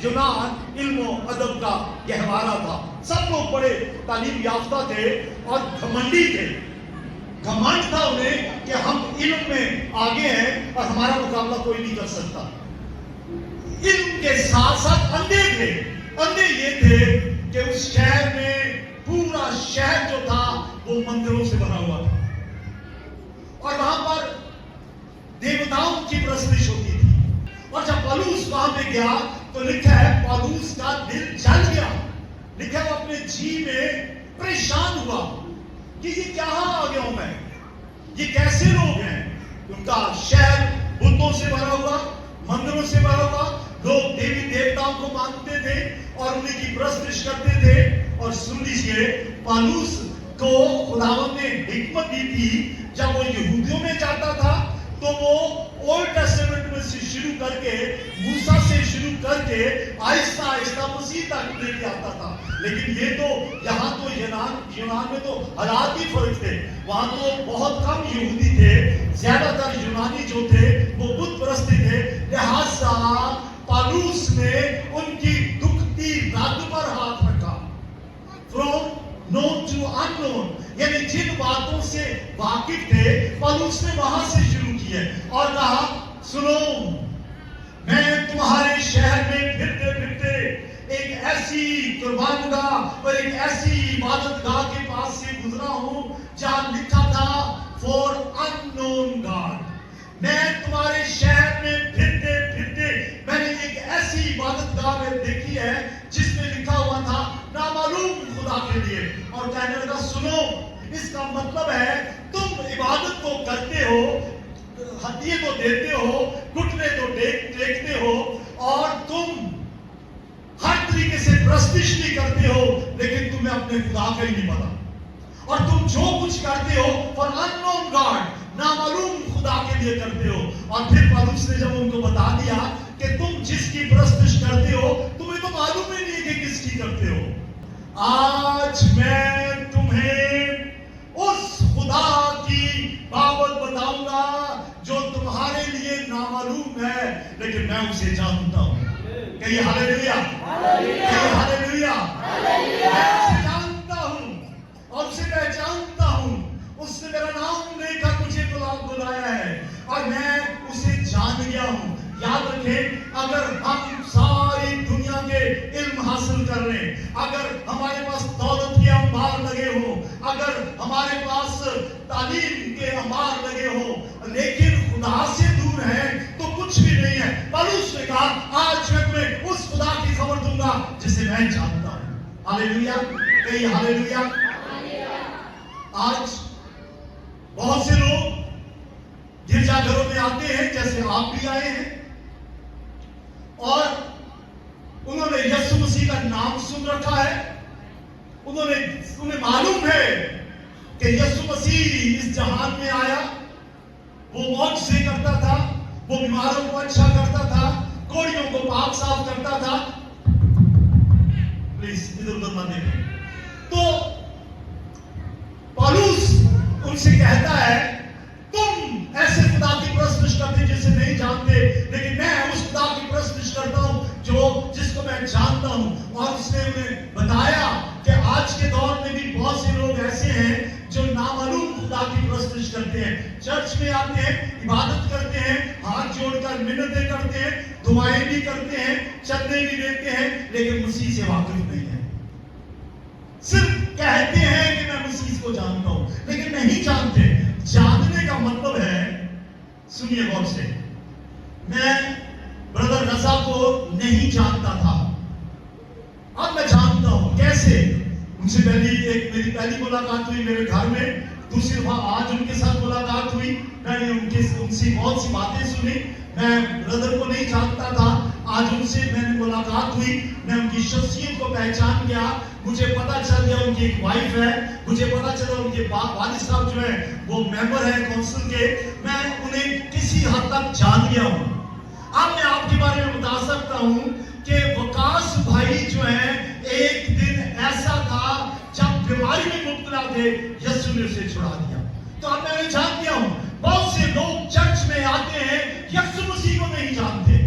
यूनान इल्म अदब का गहवारा था। सब लोग बड़े तालीम याफ्ता थे और घमंडी थे। घमंड था उन्हें कि हम इल्म में आगे हैं और हमारा मुकाबला कोई नहीं कर सकता। इल्म के साथ साथ अंधे थे। अंधे ये थे कि उस शहर में पूरा शहर जो था वो मंदिरों से भरा हुआ था और वहां पर देवताओं की प्रस्तुति होती थी। और जब पौलुस वहां पे गया तो लिखा है पौलुस का दिल जल गया। लिखा है वो अपने जी में परेशान हुआ कि ये कहां आ गया हूं मैं, ये कैसे लोग हैं। उनका शहर बुतों से भरा हुआ, मंदिरों से भरा हुआ, लोग देवी देवताओं को मानते थे और उन्हीं की प्रस्तुति करते थे। और सुन लीजिए, पौलुस को खुदावंद ने हिकमत दी थी। जब वो यहूदियों में जाता था तो वो ओल्ड टेस्टामेंट में से शुरू करके, मूसा से शुरू करके आहिस्ता आहिस्ता मसीह तक लेके आता था। लेकिन ये तो यहाँ तो यूनान में तो हालात ही फर्क थे। वहां तो बहुत कम यहूदी थे, ज्यादातर यूनानी जो थे वो बुत परस्ती थे। लिहाजा पौलुस ने उनकी दुखती रग पर हाथ रखा। फ्रॉम नोन टू अननोन, यानी जिन बातों से वाकिफ थे पौलुस ने वहां से शुरू किया और कहा, सुनो, मैं तुम्हारे शहर में फिरते फिरते एक ऐसी कुर्बानगाह और एक ऐसी इबादतगाह के पास से गुजरा हूं जहां लिखा था फॉर अननोन गॉड। मैं तुम्हारे शहर में फिरते फिरते मैंने एक ऐसी इबादतगाह में देखी है जिसमें लिखा हुआ था नामालूम खुदा के लिए। और कहने लगा, सुनो, इसका मतलब है तुम इबादत तो करते हो, हदिये तो देते हो, घुटने तो टेकते हो और तुम हर तरीके से प्रस्तिष्ठ भी करते हो, लेकिन तुम्हें अपने खुदा का ही नहीं पता। और तुम जो कुछ करते हो फॉर अननोन गॉड, नामालूम खुदा के लिए करते हो। और फिर पौलुस ने जब उनको बता दिया कि तुम जिसकी प्रस्तिष्ठ करते हो तुम्हें तो मालूम ही नहीं कि किसकी करते हो। आज मैं तुम्हें उस खुदा की बाबत बताऊंगा जो तुम्हारे लिए नामालूम है, लेकिन मैं उसे जानता हूं। कहिए हालेलुया, कहिए हालेलुया। मैं उसे जानता हूं और उसे पहचानता हूं। उसने मेरा नाम लेकर मुझे बुलाया है और मैं उसे जान गया हूं। याद रखें, अगर हम सारी दुनिया के इल्म हासिल कर लें, अगर हमारे पास दौलत के अंबार लगे हो, अगर हमारे पास तालीम के अंबार लगे हो, लेकिन खुदा से दूर है तो कुछ भी नहीं है। पौलुस ने कहा, आज मैं तुम्हें उस खुदा की खबर दूंगा जिसे मैं जानता हूं। हालेलुया, कहिए हालेलुया। आज बहुत से लोग गिरजाघरों में आते हैं, जैसे आप भी आए हैं, और उन्होंने यीशु मसीह का नाम सुन रखा है। उन्हें मालूम है कि यीशु मसीह इस जहान में आया, वो मौजज़े करता था, वो बीमारों को अच्छा करता था, कोढ़ियों को पाक साफ करता था। प्लीज इधर उधर मत देखें। तो पौलुस उनसे कहता है, तुम ऐसे खुदा की प्रस्तुति करते जिसे नहीं जानते, लेकिन मैं उस खुदा की प्रस्तुति करता हूं जिसको मैं जानता हूं। और उसने उन्हें बताया कि आज के दौर में भी बहुत से लोग ऐसे हैं जो नामालूम खुदा की प्रस्तुति करते हैं। चर्च में आते हैं, इबादत करते हैं, हाथ जोड़कर मिन्नतें करते हैं, दुआएं भी करते हैं, चंदे भी देते हैं, लेकिन मसीह से वाकिफ नहीं है। सिर्फ कहते हैं कि मैं मसीह को जानता हूं, लेकिन नहीं जानते। जानने का मतलब है, सुनिए गौर से, मैं ब्रदर रजा को नहीं जानता था, अब मैं जानता हूं। कैसे? उनसे मेरी पहली मुलाकात हुई मेरे घर में, दूसरी दफा आज उनके साथ मुलाकात हुई, मैंने उनसे बहुत सी बातें सुनी। मैं ब्रदर को नहीं जानता था, आज उनसे मैंने मुलाकात हुई, मैं उनकी शख्सियत को पहचान गया। मुझे पता चल गया उनकी एक वाइफ है, मुझे पता चला उनके वालिद साहब जो है वो मेंबर है काउंसिल के। मैं उन्हें किसी हद तक जान गया हूं। अब मैं आपके बारे में बता सकता हूं कि वकास भाई जो है, एक दिन ऐसा था जब बीमारी में मुब्तला थे, यीशु ने उसे छुड़ा दिया। तो अब मैं जान गया हूं, बहुत से लोग चर्च में आते हैं, यीशु मसीह को नहीं जानते।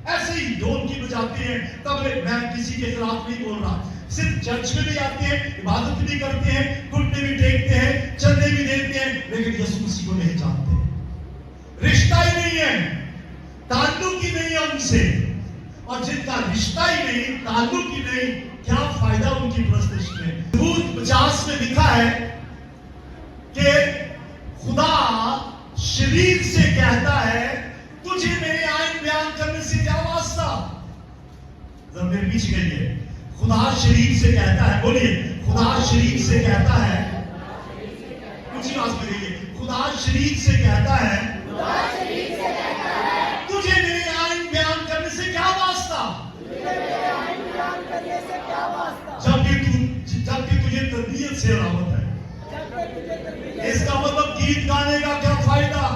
ایسے ہی ڈھول کی بجاتے ہیں تبلے. میں کسی کے خلاف نہیں بول رہا. صرف چرچ میں بھی آتے ہیں, عبادت بھی کرتے ہیں, گھٹنے بھی ٹیکتے ہیں, چندے بھی دیتے ہیں, لیکن یسوع مسیح کو نہیں جانتے. رشتہ ہی نہیں ہے, تعلق ہی نہیں ہے ان سے. اور جن کا رشتہ ہی نہیں, تعلق ہی نہیں, کیا فائدہ ان کی پرستش میں. سبوت 50 میں لکھا ہے کہ خدا شریر سے کہتا ہے تجھے میرے آئین بیان کرنے سے کیا واسطہ. ذرا میرے پیچھے گئیے. خدا شریر سے کہتا ہے, بولیے خدا شریر سے کہتا ہے, کچھ ہی بات کریے. خدا شریر سے کہتا ہے تجھے میرے آئین بیان کرنے سے کیا واسطہ. جبکہ تجھے تربیت سے رحمت ہے. اس کا مطلب گیت گانے کا کیا فائدہ,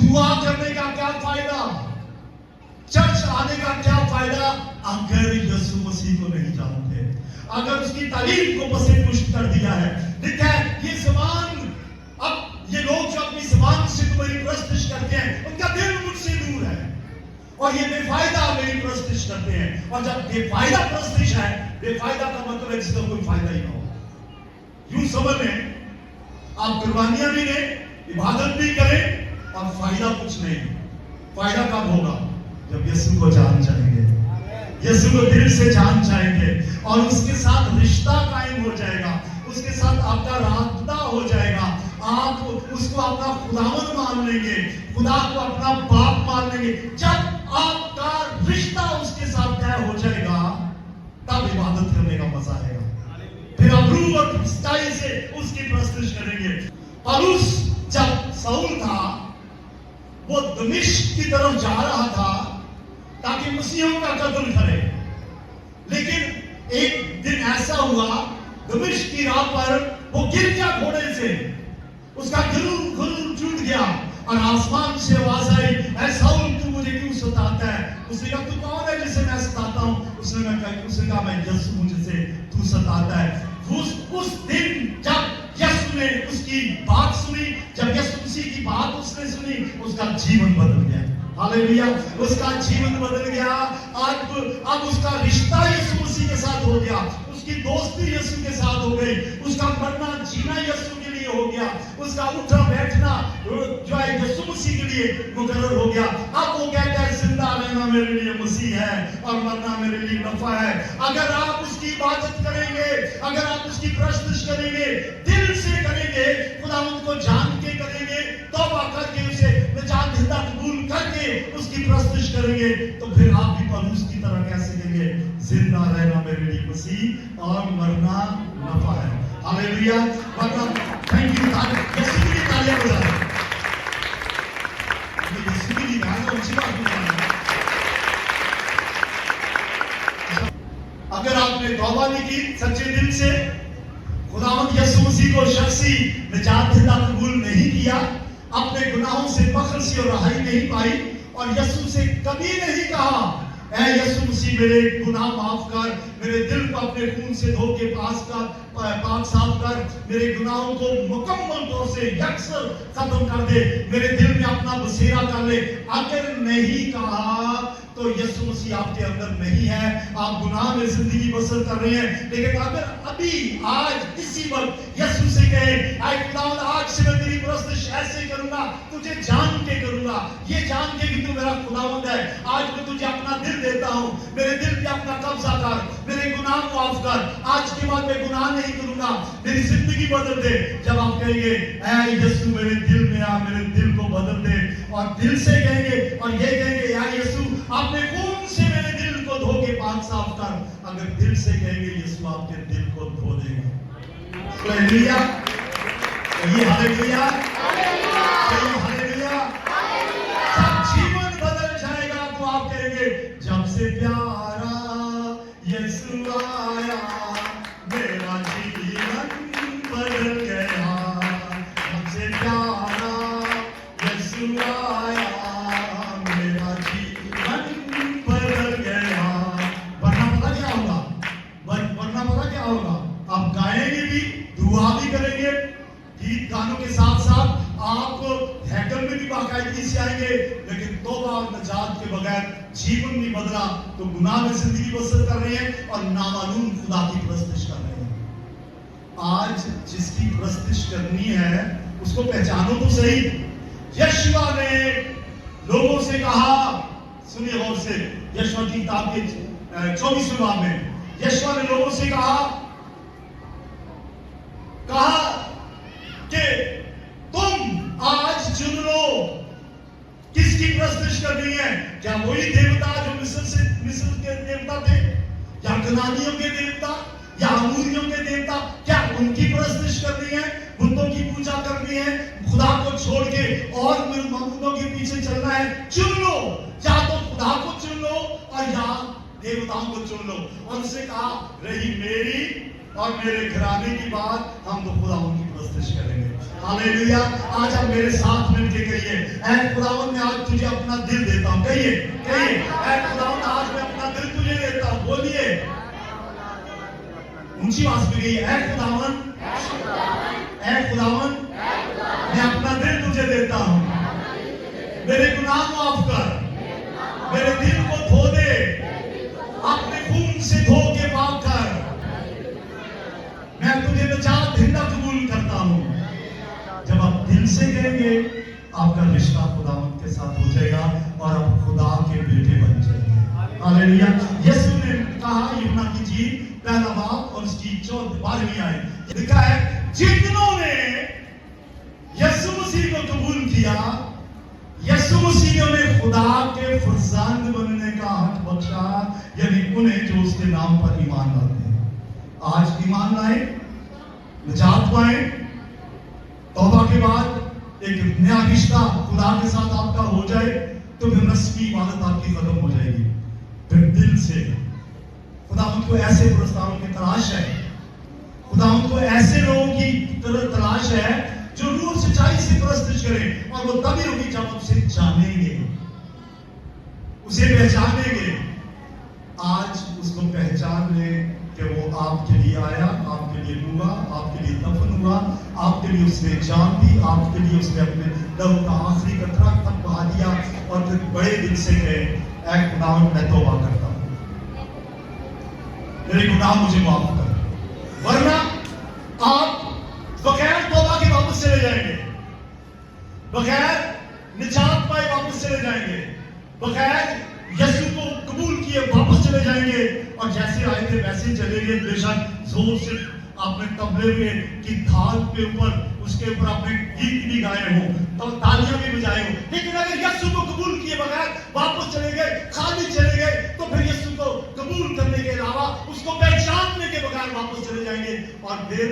دعا کرنے کا کیا فائدہ, چرچ آنے کا کیا فائدہ اگر یسوع مسیح کو نہیں جانتے, اگر اس کی تعلیم کو بس پشت کر دیا ہے. لکھا ہے یہ زبان, اب یہ لوگ جو اپنی زبان سے تمہاری پرستش کرتے ہیں ان کا دل مجھ سے دور ہے, اور یہ بے فائدہ میری پرستش کرتے ہیں. اور جب بے فائدہ پرستش ہے, بے فائدہ کا مطلب ہے جس کا کوئی فائدہ ہی نہ ہو. یوں سمجھ لیں آپ قربانیاں بھی دیں, عبادت بھی کریں, اور فائدہ کچھ نہیں. فائدہ کب ہوگا جب یسوع کو جان جائیں گے, یسوع کو دل سے جان جائیں گے, اور اس کے ساتھ رشتہ قائم ہو جائے گا, اس کے ساتھ آپ کا رابطہ ہو جائے گا. آپ اس کو اپنا خداوند مان لیں گے, خدا کو اپنا باپ مان لیں گے. جب آپ کا رشتہ اس کے ساتھ طے ہو جائے گا تب عبادت کرنے کا مزہ آئے گا. پھر آپ روح اور سچائی سے اس کی پرستش کریں گے. پولس جب ساؤل تھا وہ دمشق کی طرف جا رہا تھا تاکہ مسیحیوں کا قتل کرے, لیکن ایک دن ایسا ہوا دمشق کی راہ پر وہ گر گیا گھوڑے سے, اس کا گھر ٹوٹ گیا, اور آسمان سے آواز آئی اے ساؤل تو مجھے کیوں ستاتا ہے. اس نے کہا تو کون ہے جسے میں ستاتا ہوں. اس نے کہا میں یسوع مجھ سے تو ستاتا ہے. اس دن جب یسوع نے اس کی بات سنی, جب یسوع مسیح کی بات اس نے سنی, اس کا جیون بدل گیا. ہاللیلویا, اس کا جیون بدل گیا. اب اس کا رشتہ یسوع مسیح کے ساتھ ہو گیا, اس کی دوستی یسوع کے ساتھ ہو گئی, اس کا مرنا جینا یسوع کے لیے ہو گیا, اس کا اٹھنا بیٹھنا جو ہے یسوع مسیح کے لیے مقرر ہو گیا. اب وہ کہتا ہے زندہ رہنا میرے لیے مسیح ہے اور مرنا میرے لیے نفع ہے. اگر آپ اس کی عبادت کریں گے, اگر آپ اس کی پرستش کریں گے, دل سے کریں گے, خداوند کو جان کے کریں گے, توبہ کر کے اسے نجات دہندہ قبول کر کے اس کی پرستش کریں گے, تو پھر آپ بھی پولس کی طرح کیسے کہیں گے زندہ رہنا میرے لیے مسیح اور مرنا نفع ہے. ہاللیلویا. Thank you. یسوع کی تالیاں بجائیں. یسوع کی گانا اونچی بات بجائیں. اگر آپ نے توبہ نہیں کی سچے دل سے, خداوند یسوع مسیح کو شخصی نجات دہندہ قبول نہیں کیا, اپنے گناہوں سے بخشش اور رہائی نہیں پائی, اور یسوع سے کبھی نہیں کہا اے یسوع مسیح میرے گناہ معاف کر, میرے دل کو اپنے خون سے دھو کے پاک صاف کر, میرے گناہوں کو مکمل طور سے یکسر ختم کر دے, میرے دل میں اپنا بسیرا کر لے. اگر نہیں کہا تو یسوع مسیح آپ کے اندر نہیں ہے, آپ گناہ میں زندگی بسر کر رہے ہیں. لیکن اگر ابھی آج اسی وقت یسوع سے کہیں اے خداوند آج سے میں تیری پرستش ایسے کروں گا, تجھے جان کے کروں گا, یہ جان کے کہ تو میرا خداوند ہے, آج میں تجھے اپنا دل دیتا ہوں, میرے دل پہ اپنا قبضہ کر, میرے گناہ معاف کر, آج کے بعد میں گناہ نہیں کروں گا, میری زندگی بدل دے. جب آپ کہیں گے اے یسوع میرے دل میں آ, میرے دل کو بدل دے, اور دل سے کہیں گے اور یہ کہیں گے اے یسوع اپنے خون سے میرے دل کو دھو کے پاک صاف کر, اگر دل سے کہیں گے یسوع آپ کے دل کو دھو دے گا. ہاللیلویا. یہ ہاللیلویا, ہاللیلویا. جب جیون بدل جائے گا تو آپ کہیں گے جب سے پیارا یسوع آیا میرا جیون بدل گیا, جب سے پیارا یسوع آیا میرا جیون بدل گیا. ورنہ پتہ کیا ہوگا, ورنہ پتہ کیا ہوگا, آپ گائیں گے بھی, دعا بھی کریں گے, گیت گانوں کے ساتھ ساتھ آپ ہیکل میں بھی باقاعدگی سے آئیں گے, لیکن توبہ اور نجات کے بغیر जीवन नहीं बदला तो गुनाह में जिंदगी बसर कर रहे हैं और नामालूम खुदा की परस्तिश कर रहे हैं। आज जिसकी परस्तिश करनी है उसको पहचानो तो सही। यशुआ ने लोगों से कहा, सुनिए गौर से, यशुआ की किताब के 24वें बाब में यशुआ ने लोगों से कहा कि तुम आज चुन लो किसकी परस्तिश करनी है। क्या वही देवता जो मिस्र के देवता थे, या कनानियों के देवता, या अमूरियों के देवता, क्या उनकी परस्तिश करनी है, बुतों की पूजा करनी है, खुदा को छोड़ के और मखलूकों के पीछे चलना है? चुन लो, या तो खुदा को चुन लो और या देवताओं को चुन लो। और उसने कहा रही मेरी और मेरे घराने की बात, हम तो खुदा उनकी परस्तिश करेंगे। हालेलुया। आज आप मेरे साथ मिलके कहिए, ऐ खुदावंद मैं आज तुझे अपना दिल देता हूं। कहिए कहिए, ऐ खुदावंद आज मैं अपना दिल तुझे देता हूं। बोलिए ऊंची आवाज में कहिए, ऐ खुदावंद, ऐ खुदावंद मैं अपना दिल तुझे देता हूं। मेरे गुनाह माफ कर, मेरे दिल को धो दे, अपने खून से धो के पाक कर। मैं तुझे नजात जिंदा कबूल करता हूं। जब आप दिल से कहेंगे आपका रिश्ता खुदावंद के साथ हो जाएगा और आप खुदा के बेटे बन जाएंगे। हालेलुया। यीशु ने कहा यूहन्ना की इंजील पहला बाब और उसकी 12वीं आयत, लिखा है जितनों ने यीशु मसीह को कबूल किया, यीशु मसीह ने खुदा के फरजंद बनने का हक बख्शा, यानी उन्हें जो उसके नाम पर ईमान लाते हैं। आज ईमान लाए, निजात पाए, तौबा के बाद एक नया रिश्ता खुदा के साथ आपका हो जाए तो फिर रस्मी इबादत आपकी खत्म हो जाएगी। फिर दिल से खुदावंद को ऐसे पुरस्कारों की तलाश है, खुदावंद को ऐसे लोगों की तलाश है जो रूह सच्चाई से परस्तिश करें, और वो तभी होगी जब आप उसे जानेंगे, उसे पहचानेंगे। आज उसको पहचान ले कि वो आपके लिए आया, आपके लिए हुआ, आपके लिए दफन हुआ, आपके लिए उसने जान दी, आपके लिए उसने अपने लहू का आखिरी कतरा तक बहा दिया, और फिर बड़े दिल से कहे ऐ खुदावंद मैं तौबा करता हूं, मेरे गुनाह मुझे माफ कर। वरना आप बगैर तौबा के वापस चले जाएंगे, बगैर निजात पाए वापस चले जाएंगे, बगैर यीशु को कबूल किए वापस चले जाएंगे, और जैसे आए थे वैसे चले गए। बेशक जोर से आपने तबले में की थाल के ऊपर, उसके ऊपर आपने गीत भी गाए हो, तो तालियां भी बजाए हो, लेकिन अगर यीशु को कबूल किए बगैर वापस चले गए, खाली चले गए, तो फिर यीशु को कबूल करने के अलावा उसको पहचानने के बगैर वापस चले जाएंगे, और फिर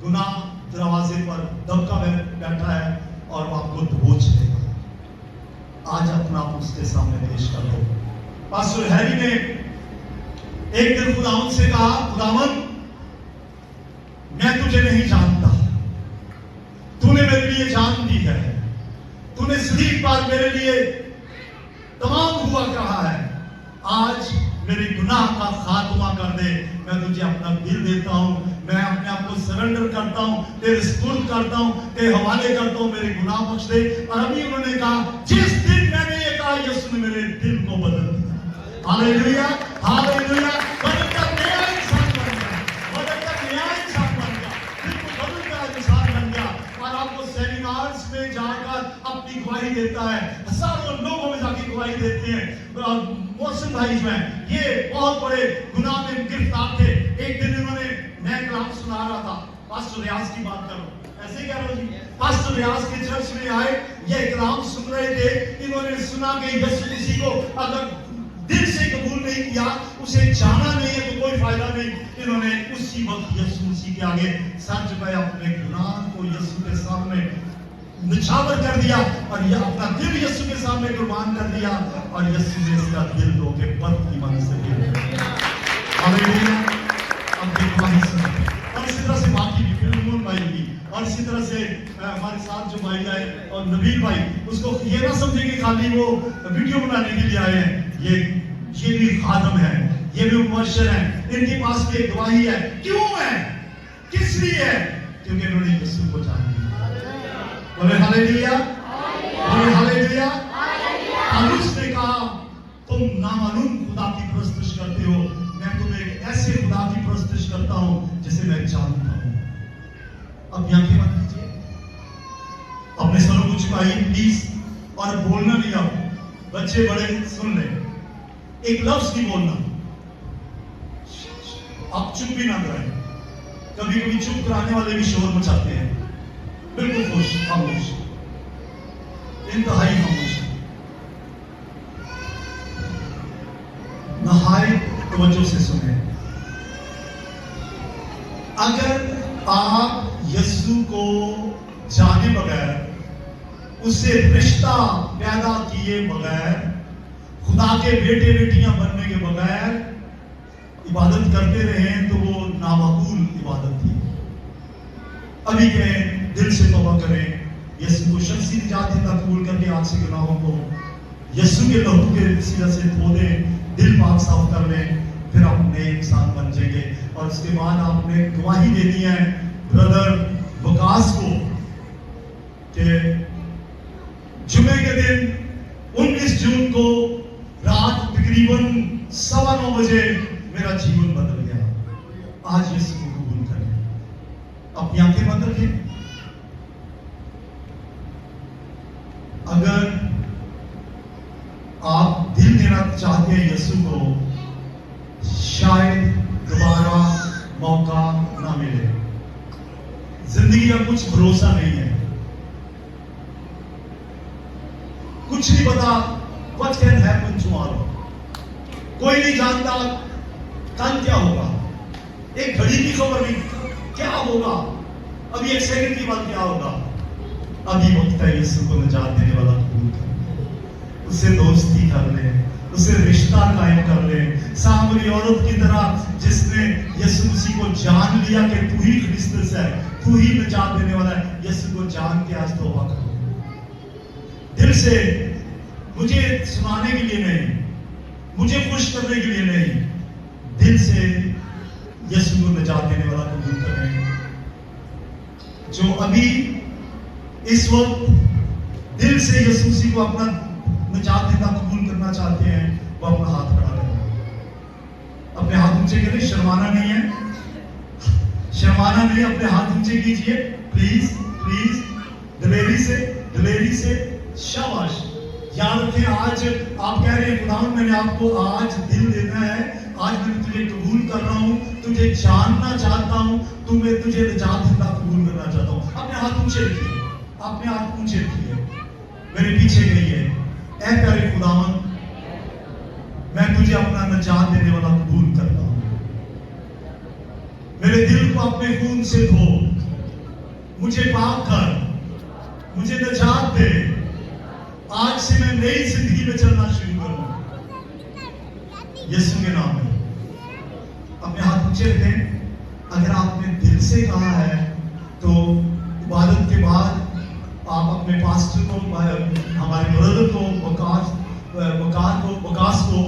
गुनाह दरवाजे पर दबका बैठा है और वो आपको दबोच लेगा। आज अपना आप उसके सामने पेश कर दो। पास्टर हैरी ने एक दिन खुदावंद से कहा, खुदावंद मैं तुझे नहीं जानता, तूने मेरे लिए जान दी है, तूने सलीब पर मेरे लिए तमाम हुआ कहा है, आज मेरे गुनाह का खात्मा कर दे, मैं तुझे अपना दिल देता हूं, मैं अपने आप को सरेंडर करता हूं, तेरे सुपुर्द करता हूं, तेरे हवाले करता हूं, मेरे गुनाह बख्श दे। और अभी उन्होंने कहा जिस दिन मैंने ये कहा यीशु ने मेरे दिल को बदल दिया। Hallelujah, hallelujah. बदलकर नया इंसान बन गया, बदलकर नया इंसान बन गया, दिल को बदलकर इंसान बन गया, और आपको सेमिनार्स में जाकर अपनी गवाही देता है, हजारों लोगों में जाके गवाही देते हैं। मौसम भाई जो है ये बहुत बड़े गुनाह में गिरफ्तार थे। एक दिन इन्होंने मैं कलाम सुना रहा था, पास्टर रियाज की बात करो, ऐसे कह रहा हूं, पास्टर रियाज के चर्च में आए, ये कलाम सुन रहे थे, इन्होंने सुना कि यीशु मसीह को अगर दिल से कबूल नहीं किया, उसे जाना नहीं है तो कोई फायदा नहीं। इन्होंने उसी वक्त यीशु मसीह के आगे सर झुकाया, अपने गुनाह को यीशु के सामने निछावर कर दिया, और यह अपना दिल यीशु के सामने कुर्बान कर दिया, और यीशु ने इसका दिल धो के बर्फ की मन से दिया। हालेलुया। अब देखो और इसी तरह से बाकी भी फिल्मों भाई भी, और इसी तरह से हमारे साथ जो भाई आए और नबील भाई, उसको ये ना समझे कि खाली वो वीडियो बनाने के लिए आए हैं, ये भी खादम है, ये भी मुबशर है, इनके पास भी एक गवाही है। क्यों है, किस लिए है? क्योंकि इन्होंने यीशु को जान लिया। बोले हालेलुया, बोले हालेलुया। पौलुस ने कहा तुम हूं जिसे मैं जानता हूं। अब आंखें बंद कीजिए, अपने सरों को झुकाइए प्लीज, और बोलना नहीं। आप बच्चे बड़े सुन ले, एक लफ्ज नहीं बोलना। आप चुप भी ना कराएं, कभी कभी चुप कराने वाले भी शोर मचाते हैं। बिल्कुल खामोश, इंतहाई खामोश, नहाए तवज्जो से सुने। अगर आप यीशु को जाने बगैर, उससे रिश्ता पैदा किए बगैर, खुदा के बेटे बेटियां बनने के बगैर इबादत करते रहे तो वो नामकबूल इबादत थी। अभी कहें दिल से तौबा करें, यीशु को शख्सी निजात देता कबूल करके आज से गुनाहों को यीशु के लहू के वसीला से धो दें, दिल पाक साफ कर लें, फिर आप नए इंसान बन जाएंगे। और उसके बाद आपने गवाही देनी है ब्रदर वकास को कि जुमे के दिन 19 जून को रात तकरीबन 9:15 बजे मेरा जीवन बदल गया। आज यीशु को कबूल करें। अपनी आंखें बंद रखें। अगर आप दिल देना चाहते हैं यीशु को, शायद दोबारा मौका ना मिले। जिंदगी का कुछ भरोसा नहीं है, कुछ नहीं पता what can happen tomorrow। कोई नहीं जानता कल क्या होगा, एक घड़ी की खबर नहीं क्या होगा, अभी एक सेकंड की बात क्या होगा। अभी वक्त है यीशु को निजात देने वाला कबूल कर, उससे दोस्ती कर ले, उसे रिश्ता कायम कर ले। सामरी औरत की तरह जिसने यीशु मसीह को जान लिया कि तू ही क्रिस्टस है, तू ही निजात देने वाला है, यीशु को जान के आज तौबा करो दिल से। मुझे सुनाने के लिए नहीं, मुझे खुश करने के लिए नहीं, दिल से यीशु को निजात देने वाला कबूल करें। जो अभी इस वक्त दिल से यीशु मसीह को अपना निजात देना कबूल करना चाहते हैं, वो अपना हाथ खड़ा करें। अपने हाथ ऊंचे करें, शर्माना नहीं है, शर्माना नहीं, अपने हाथ ऊंचे कीजिए प्लीज प्लीज, दिलेरी से शाबाश। याद रखें, आज आप कह रहे हैं खुदावंद मैंने आपको आज दिल देना है, आज मैं तुझे कबूल कर रहा हूं, तुझे जानना चाहता हूं, तुम्हें तुझे निजात देना कबूल करना चाहता हूं। अपने हाथ ऊंचे रखिए, अपने हाथ ऊंचे रखिए, मेरे पीछे कहिए, ऐ प्यारे खुदावंद मैं तुझे अपना निजात देने वाला कबूल करता हूं। मेरे दिल को अपने खून से धो, मुझे पाक कर, मुझे निजात दे। आज से मैं नई जिंदगी में चलना शुरू करूं यीशु के नाम में। अपने हाथ ऊंचे रखें। अगर आपने दिल से कहा है तो इबादत के बाद आप अपने पास्टर को, हमारे ब्रदर को, वकास को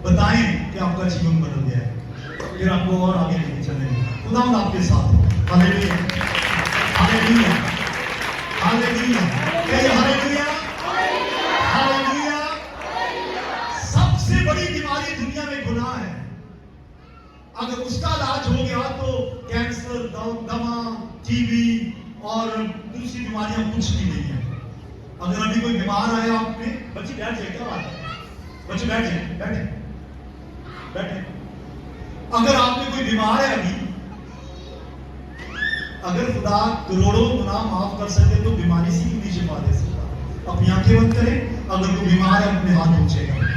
बताएं कि आपका जीवन बदल गया है, फिर आपको और आगे लेके चलेंगे। खुदावंद आपके साथ हो। Hallelujah, hallelujah, hallelujah, hallelujah, hallelujah. सबसे बड़ी बीमारी दुनिया में गुनाह है। अगर उसका इलाज हो गया तो कैंसर, दमा, टीबी और दूसरी बीमारियां कुछ भी नहीं है। अगर अभी कोई बीमार आया आपने, बच्चे बैठ जाए, क्या बात है, बच्चे बैठ जाए, बैठे बैठे। अगर आपने कोई बीमार है अभी, अगर खुदा करोड़ों गुनाह माफ कर सके तो बीमारी से भी नहीं शिफा दे सकता। अपनी आंखें बंद करें। अगर कोई बीमार है अपने हाथ ऊंचे करें।